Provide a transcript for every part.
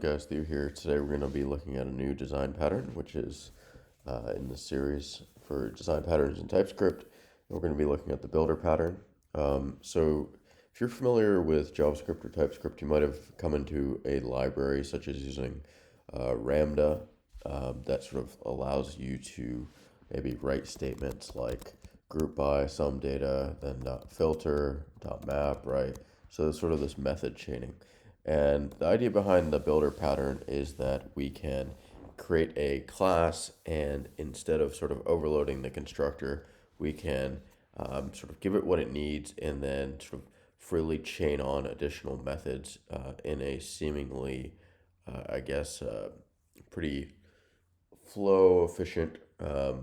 Guys, Theo here. Today we're going to be looking at a new design pattern, which is in the series for design patterns in TypeScript. We're going to be looking at the builder pattern. So if you're familiar with JavaScript or TypeScript, you might have come into a library such as using Lambda that sort of allows you to maybe write statements like group by some data, then filter, map, right? So there's sort of this method chaining. And the idea behind the builder pattern is that we can create a class, and instead of sort of overloading the constructor, we can sort of give it what it needs and then sort of freely chain on additional methods in a seemingly, pretty flow efficient,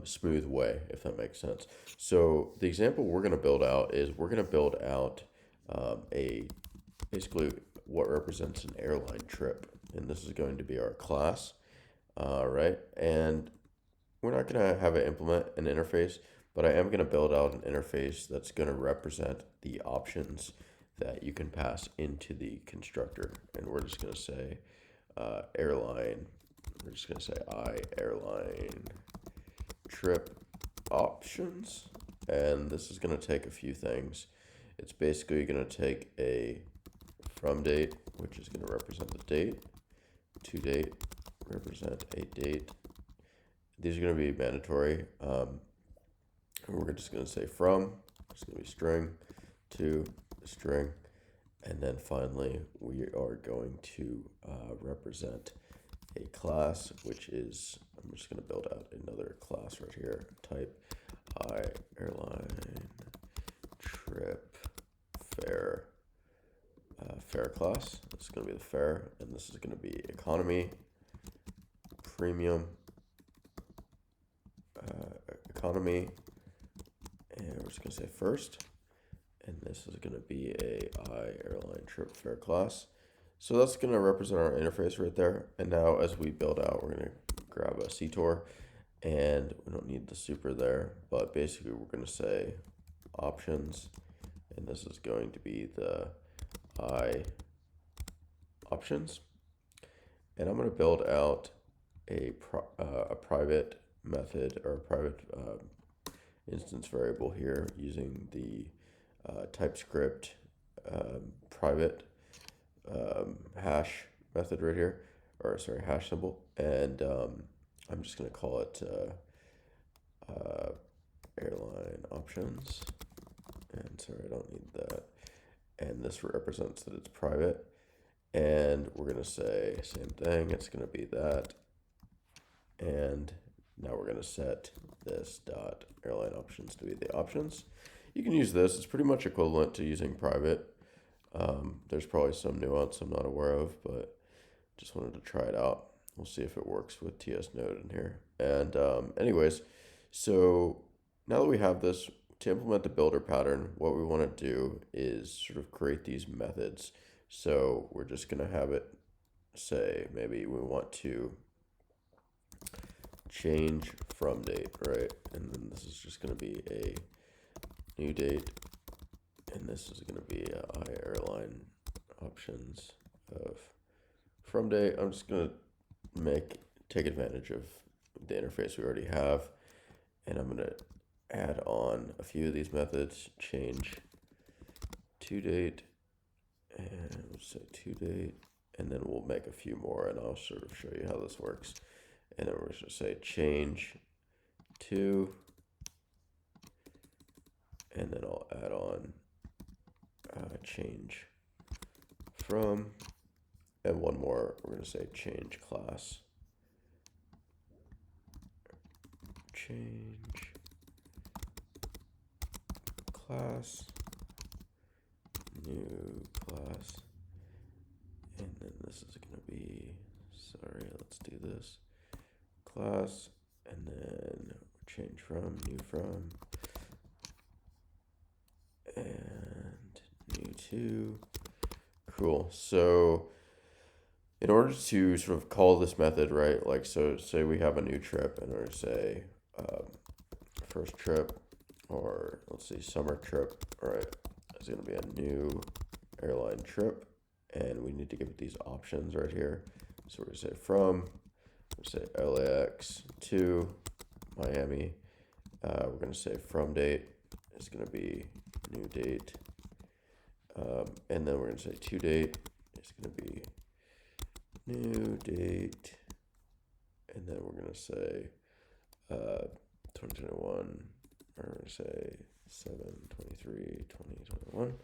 smooth way, if that makes sense. So the example we're going to build out is we're going to build out a basically what represents an airline trip, and this is going to be our class, right? And we're not going to have it implement an interface, but I am going to build out an interface that's going to represent the options that you can pass into the constructor. And we're just going to say airline. We're just going to say airline trip options. And this is going to take a few things. It's basically going to take a from date, which is going to represent the date, to date, represent a date. These are going to be mandatory. We're just going to say from, it's going to be string, to string, and then finally we are going to represent a class, which is, I'm just going to build out another class right here, type airline trip fare. Fare class. This is going to be the fare, and this is going to be economy, premium, economy, and we're just going to say first, and this is going to be a airline trip fare class. So that's going to represent our interface right there. And now as we build out, we're going to grab a CTOR, and we don't need the super there, but basically we're going to say options, and this is going to be the options, and I'm going to build out a private method or a private instance variable here using the TypeScript private hash method right here, or sorry, hash symbol, and I'm just going to call it airline options, and sorry, I don't need that. And this represents that it's private, and we're going to say same thing, it's going to be that, and now we're going to set this dot airline options to be the options. You can use this, it's pretty much equivalent to using private. There's probably some nuance I'm not aware of, but just wanted to try it out. We'll see if it works with TS Node in here. And anyways, so now that we have this, to implement the builder pattern, what we want to do is sort of create these methods. So we're just going to have it say, maybe we want to change from date, right? And then this is just going to be a new date, and this is going to be a airline options of from date. I'm just going to take advantage of the interface we already have, and I'm going to add on a few of these methods, change to date, and we'll say to date, and then we'll make a few more, and I'll sort of show you how this works. And then we're going to say change to, and then I'll add on change from, and one more, we're going to say change class, change class, new class, and then this is going to be, sorry, let's do this, class, and then change from, new from, and new to. Cool. So in order to sort of call this method, right, like, so say we have a new trip, and we're going to say first trip, or let's say summer trip, right, it's going to be a new airline trip, and we need to give it these options right here. So we're gonna say from, say LAX to Miami. We're gonna say from date is gonna be new date. And then we're gonna say to date is gonna be new date. And then we're gonna say 2021, or we're gonna say 7/23/2021,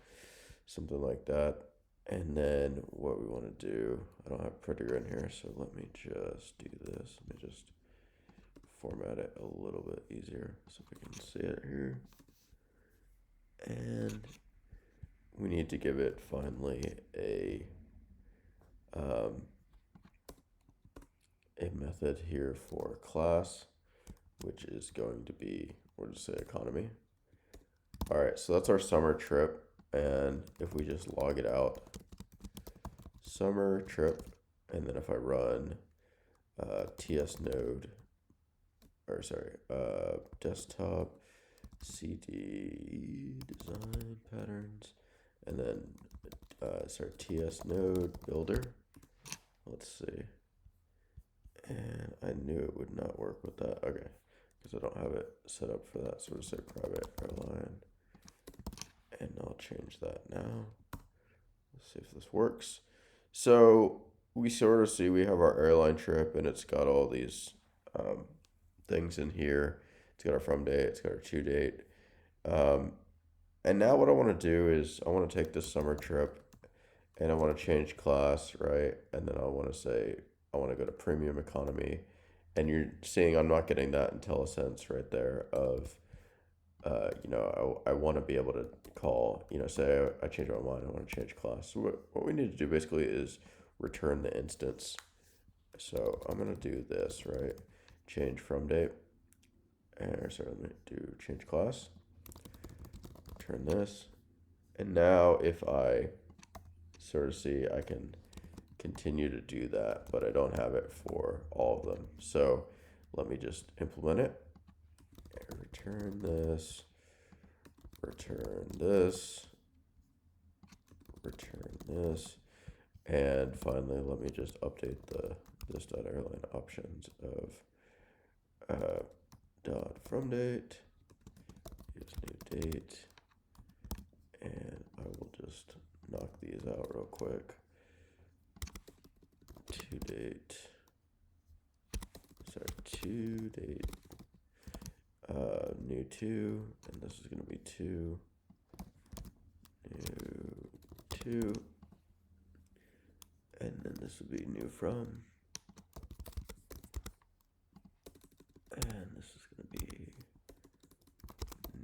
something like that. And then what we want to do, I don't have printer in here, so let me just do this. Let me just format it a little bit easier so we can see it here. And we need to give it finally a method here for class, which is going to be, we'll just say economy. All right, so that's our summer trip. And if we just log it out, summer trip, and then if I run TS node, or sorry, desktop CD design patterns, and then sorry, TS node builder. Let's see. And I knew it would not work with that. Okay, because I don't have it set up for that. So we'll say private airline, and I'll change that now. Let's see if this works. So we sort of see we have our airline trip, and it's got all these things in here. It's got our from date, it's got our to date. And now what I want to do is I want to take this summer trip and I want to change class, right? And then I want to say I want to go to premium economy. And you're seeing I'm not getting that IntelliSense right there of, I want to be able to call, say I change my mind, I want to change class. So what we need to do basically is return the instance. So I'm going to do this, right? Change from date. And sorry, let me do change class. Return this. And now if I sort of see, I can continue to do that, but I don't have it for all of them. So let me just implement it. Return this, return this, return this, and finally let me just update the this.airline options of dot from date is new date, and I will just knock these out real quick. To date, new to, and this is going to be to, new to, and then this will be new from, and this is going to be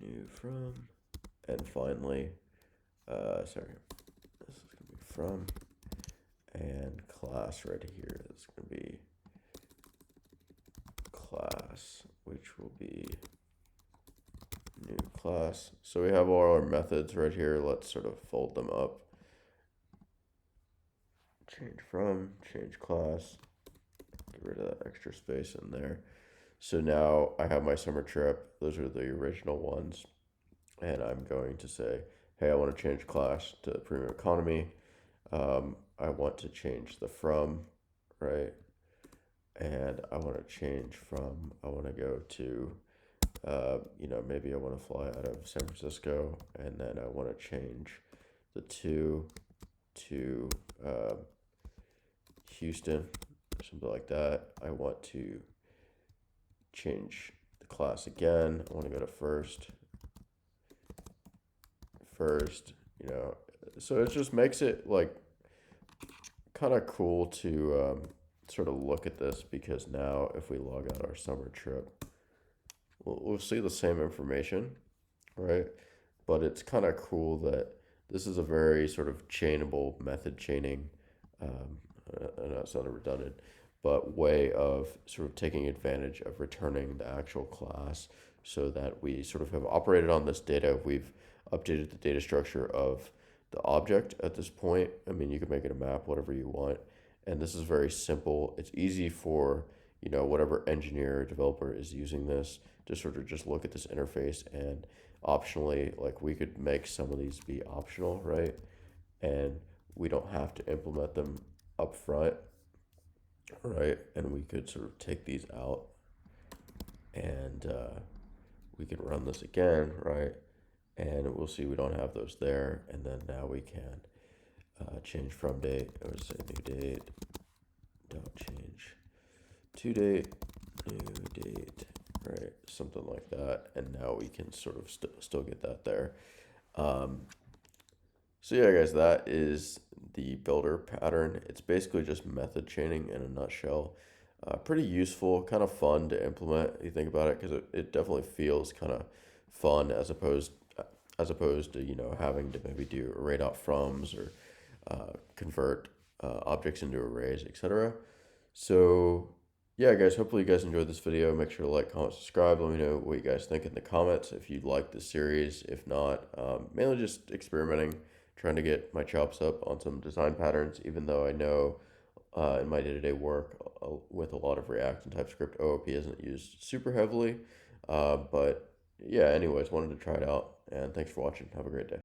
new from, and finally, this is going to be from, and class right here is going to be class, which will be new class. So we have all our methods right here. Let's sort of fold them up. Change from, change class, get rid of that extra space in there. So now I have my summer trip. Those are the original ones. And I'm going to say, hey, I want to change class to premium economy. I want to change the from, right? And I want to change from, I want to go to, maybe I want to fly out of San Francisco, and then I want to change the to Houston, something like that. I want to change the class again. I want to go to first, so it just makes it like kind of cool to sort of look at this, because now if we log out our summer trip, we'll see the same information, right? But it's kind of cool that this is a very sort of chainable method chaining, I know it sounded redundant, but way of sort of taking advantage of returning the actual class, so that we sort of have operated on this data. We've updated the data structure of the object at this point. I mean, you can make it a map, whatever you want. And this is very simple. It's easy for, whatever engineer or developer is using this to sort of just look at this interface, and optionally, like, we could make some of these be optional, right? And we don't have to implement them up front. right? And we could sort of take these out and we can run this again, right? And we'll see we don't have those there. And then now we can change from date, or say new date, dot change to date, new date, right? Something like that. And now we can sort of still get that there. Um, so yeah, guys, that is the builder pattern. It's basically just method chaining in a nutshell. Pretty useful, kind of fun to implement. You think about it, because it definitely feels kind of fun as opposed to having to maybe do array dot froms or convert objects into arrays, etc. So yeah, guys, hopefully you guys enjoyed this video. Make sure to like, comment, subscribe. Let me know what you guys think in the comments if you'd like this series. If not, mainly just experimenting, trying to get my chops up on some design patterns, even though I know in my day-to-day work with a lot of React and TypeScript, OOP isn't used super heavily. But yeah, anyways, wanted to try it out, and thanks for watching. Have a great day.